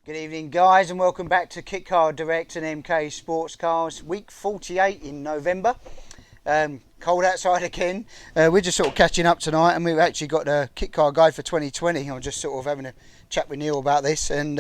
Good evening, guys, and welcome back to Kit Car Direct and MK Sports Cars, week 48 in November. Cold outside again. We're just sort of catching up tonight, and we've actually got a Kit Car guide for 2020. I'm just sort of having a chat with Neil about this, and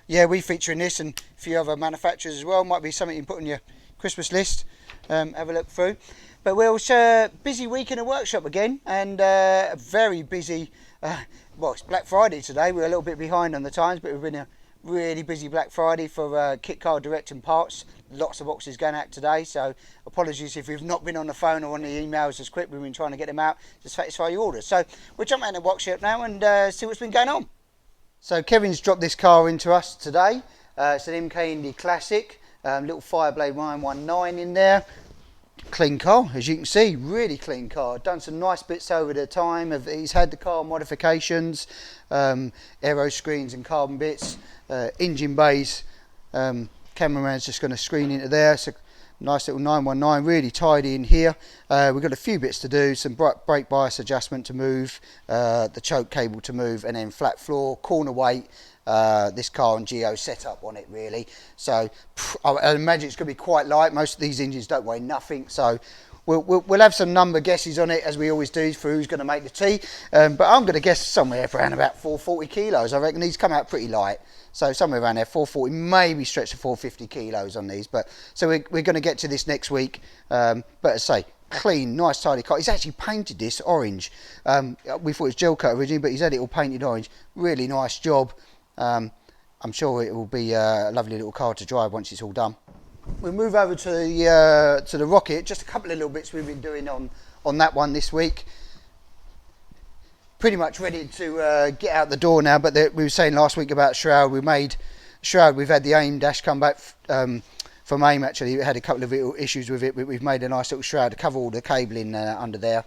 yeah, we feature in this and a few other manufacturers as well. Might be something you can put on your Christmas list. Have a look through. But we're busy week in the workshop again, and a very busy. Well, it's Black Friday today. We're a little bit behind on the times, but we've been a really busy Black Friday for Kit Car Direct and parts. Lots of boxes going out today, so apologies if we've not been on the phone or on the emails as quick. We've been trying to get them out to satisfy your orders. So we'll jump out in the workshop now and see what's been going on. So Kevin's dropped this car into us today. It's an MK Indy Classic, little Fireblade 919 in there. Clean car, as you can see, really clean car. Done some nice bits over the time. He's had the car modifications, aero screens and carbon bits, engine bays. Cameraman's just going to screen into there. It's a nice little 919, really tidy in here. We've got a few bits to do, some brake bias adjustment to move, the choke cable to move, and then flat floor, corner weight. This car and Geo setup on it really, so I imagine it's going to be quite light. Most of these engines don't weigh nothing, so we'll have some number guesses on it as we always do for who's going to make the T, but I'm going to guess somewhere around about 440 kilos. I reckon these come out pretty light, so somewhere around there 440, maybe stretch to 450 kilos on these. But so we're going to get to this next week, but as I say, clean, nice tidy car. He's actually painted this orange. We thought it was gel coat originally, but he's had it all painted orange. Really nice job. I'm sure it will be a lovely little car to drive once it's all done. We'll move over to the Rocket. Just a couple of little bits we've been doing on that one this week. Pretty much ready to get out the door now, but we were saying last week about Shroud. We've had the AIM dash come back from AIM. Actually, we had a couple of little issues with it, but we've made a nice little shroud to cover all the cabling under there.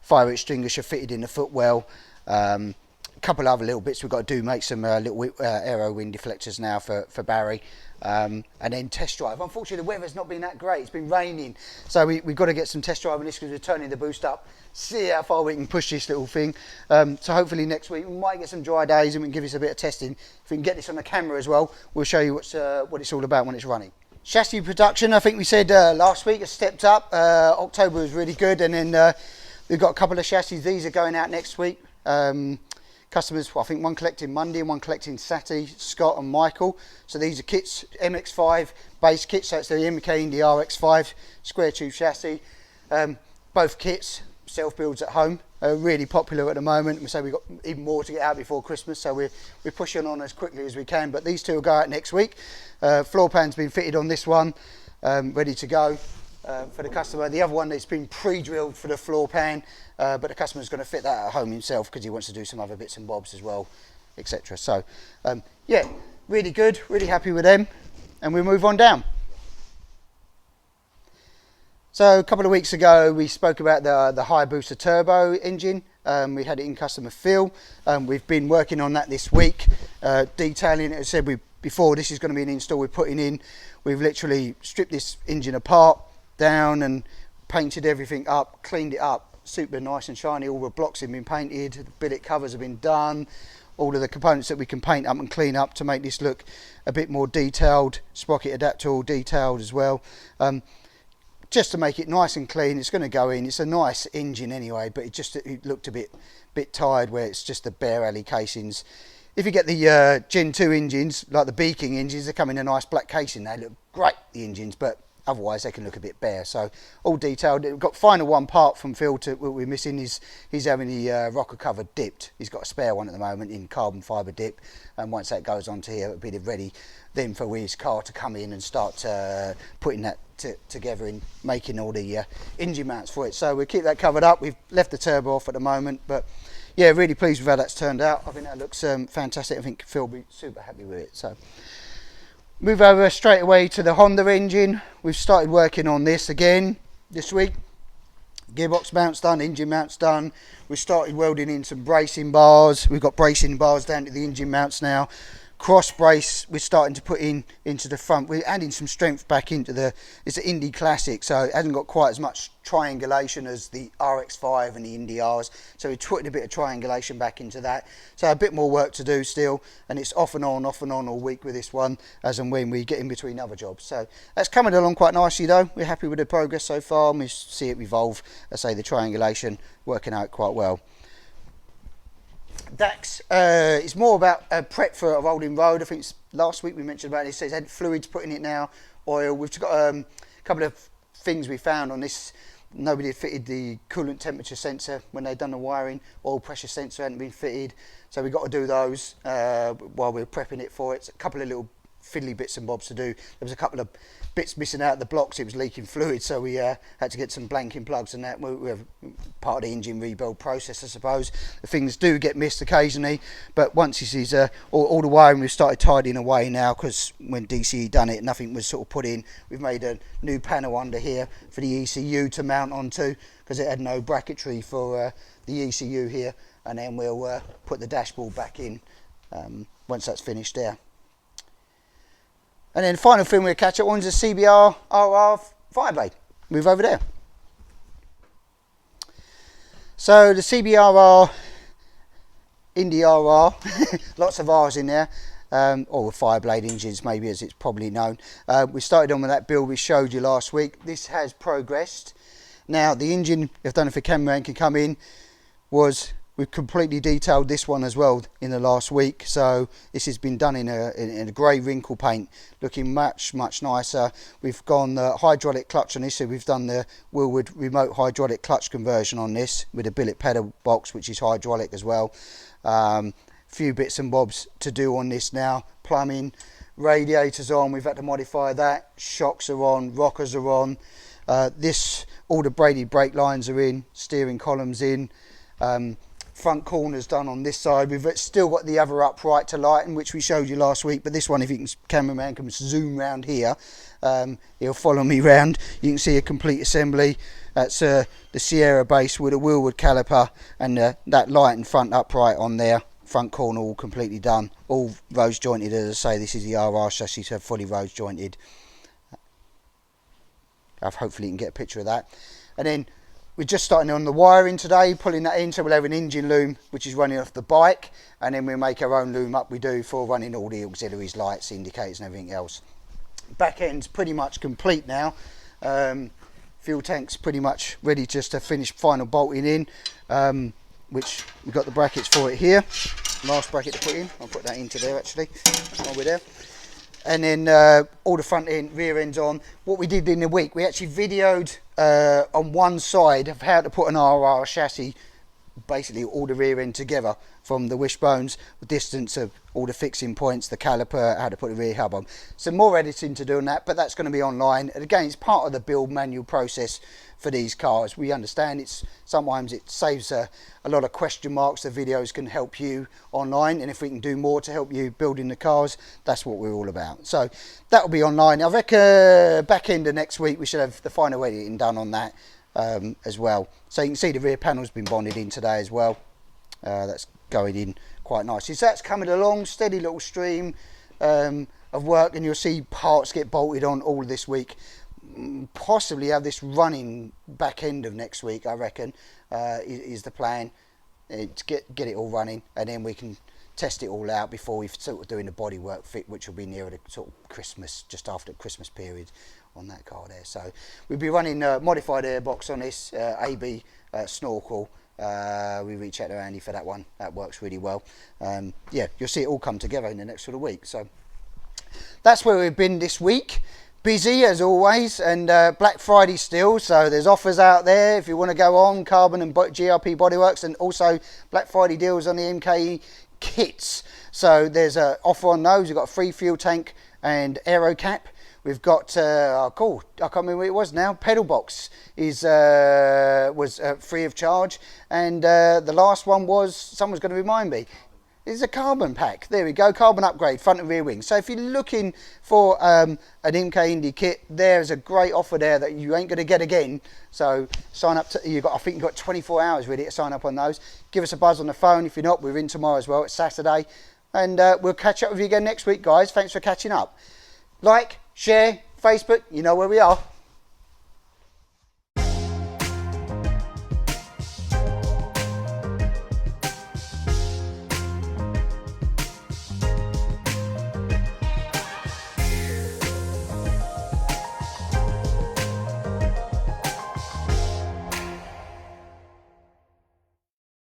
Fire extinguisher fitted in the footwell. A couple of other little bits we've got to do, make some little aero wind deflectors now for Barry, and then test drive. Unfortunately, the weather's not been that great. It's been raining, so we've got to get some test drive on this because we're turning the boost up, see how far we can push this little thing. So hopefully next week we might get some dry days and we can give this a bit of testing. If we can get this on the camera as well, we'll show you what it's all about when it's running. Chassis production, I think we said last week, has stepped up. October was really good, and then we've got a couple of chassis. These are going out next week. Customers, I think one collecting Monday and one collecting Saturday, Scott and Michael. So these are kits, MX5 base kits, so it's the MK Indy RX5 square tube chassis. Both kits, self-builds at home, are really popular at the moment. So we've got even more to get out before Christmas, so we're pushing on as quickly as we can. But these two will go out next week. Floor pan's been fitted on this one, ready to go. For the customer. The other one that's been pre-drilled for the floor pan, but the customer's going to fit that at home himself because he wants to do some other bits and bobs as well, etc. So yeah, really good, really happy with them, and we'll move on down. So a couple of weeks ago we spoke about the high booster turbo engine. We had it in customer fill. We've been working on that this week, detailing it. As I said before, this is going to be an install we're putting in. We've literally stripped this engine apart, down, and painted everything up, cleaned it up, super nice and shiny. All the blocks have been painted, the billet covers have been done, all of the components that we can paint up and clean up to make this look a bit more detailed. Sprocket adapter all detailed as well, just to make it nice and clean. It's going to go in. It's a nice engine anyway, but it looked a bit tired where it's just the bare alley casings. If you get the Gen 2 engines, like the Beaking engines, they come in a nice black casing. They look great, the engines, but otherwise they can look a bit bare. So all detailed. We've got final one part from Phil what we're missing is he's having the rocker cover dipped. He's got a spare one at the moment in carbon fibre dip, and once that goes onto here, it'll be ready then for his car to come in and start putting that together and making all the engine mounts for it. So we'll keep that covered up. We've left the turbo off at the moment, but yeah, really pleased with how that's turned out. I think that looks fantastic. I think Phil will be super happy with it. So move over straight away to the Honda engine. We've started working on this again this week. Gearbox mounts done, engine mounts done. We started welding in some bracing bars. We've got bracing bars down to the engine mounts now. cross brace we're starting to put into the front. We're adding some strength back into it's an Indy Classic, so it hasn't got quite as much triangulation as the RX5 and the Indy Rs, so we're putting a bit of triangulation back into that. So a bit more work to do still, and it's off and on all week with this one, as and when we get in between other jobs. So that's coming along quite nicely though. We're happy with the progress so far, and we see it evolve. I say the triangulation working out quite well. Dax is more about a prep for a rolling road. I think last week we mentioned about it. It says had fluids put in it now, oil. We've got a couple of things we found on this. Nobody had fitted the coolant temperature sensor when they'd done the wiring. Oil pressure sensor hadn't been fitted, so we've got to do those while we're prepping it for it. It's a couple of little fiddly bits and bobs to do. There was a couple of bits missing out of the blocks. It was leaking fluid, so we had to get some blanking plugs and that. We're part of the engine rebuild process, I suppose. The things do get missed occasionally, but once this is all the wiring, we've started tidying away now, because when DCE done it, nothing was sort of put in. We've made a new panel under here for the ECU to mount onto, because it had no bracketry for the ECU here, and then we'll put the dashboard back in once that's finished there. And then the final thing we'll catch up on is the CBR RR Fireblade. Move over there. So the CBRR Indy RR, lots of R's in there, or Fireblade engines maybe, as it's probably known. We started on with that build we showed you last week. This has progressed. Now the engine, I don't know if the cameraman can come in, we've completely detailed this one as well in the last week. So this has been done in a grey wrinkle paint, looking much nicer. We've gone the hydraulic clutch on this, so we've done the Willwood remote hydraulic clutch conversion on this with a billet pedal box, which is hydraulic as well. Few bits and bobs to do on this now. Plumbing, radiators on, we've had to modify that. Shocks are on, rockers are on. All the braided brake lines are in, steering columns in. Front corners done on this side. We've still got the other upright to lighten, which we showed you last week, but this one, if you can, cameraman can zoom round here, he'll follow me round. You can see a complete assembly. That's the Sierra base with a Willwood caliper, and that light and front upright on there. Front corner all completely done, all rose jointed. As I say, this is the RR chassis, so fully rose jointed. Hopefully you can get a picture of that. And then we're just starting on the wiring today, pulling that in, so we'll have an engine loom which is running off the bike, and then we'll make our own loom up we do for running all the auxiliaries, lights, indicators and everything else. Back end's pretty much complete now. Fuel tank's pretty much ready just to finish final bolting in, which we've got the brackets for it here. Last bracket to put in, I'll put that into there actually while we're there. And then all the front end, rear ends on. What we did in the week, we actually videoed on one side of how to put an RR chassis, basically all the rear end together, from the wishbones, the distance of all the fixing points, the caliper, how to put the rear hub on. Some more editing to do on that, but that's going to be online. And again, it's part of the build manual process for these cars. We understand sometimes it saves a lot of question marks. The videos can help you online, and if we can do more to help you building the cars, that's what we're all about. So that will be online. I reckon back end of next week we should have the final editing done on that as well. So you can see the rear panel's been bonded in today as well. That's going in quite nicely. So that's coming along, steady little stream of work, and you'll see parts get bolted on all this week. Possibly have this running back end of next week, I reckon, is the plan. To get it all running, and then we can test it all out before we sort of doing the bodywork fit, which will be nearer the sort of Christmas, just after the Christmas period on that car there. So we'll be running modified airbox on this AB snorkel. We reach out to Andy for that one. That works really well. Yeah, you'll see it all come together in the next sort of week. So that's where we've been this week. Busy as always, and Black Friday still, so there's offers out there if you want to go on Carbon and GRP Bodyworks, and also Black Friday deals on the MKE kits. So there's an offer on those. We've got a free fuel tank and aero cap. We've got cool, I can't remember what it was now. Pedal box was free of charge, and the last one was, someone's going to remind me, is a carbon pack. There we go, carbon upgrade, front and rear wing. So if you're looking for an MK Indy kit, there's a great offer there that you ain't going to get again. So sign up to, I think you've got 24 hours really to sign up on those. Give us a buzz on the phone. If you're not, we're in tomorrow as well. It's Saturday. And we'll catch up with you again next week, guys. Thanks for catching up. Like, share, Facebook, you know where we are.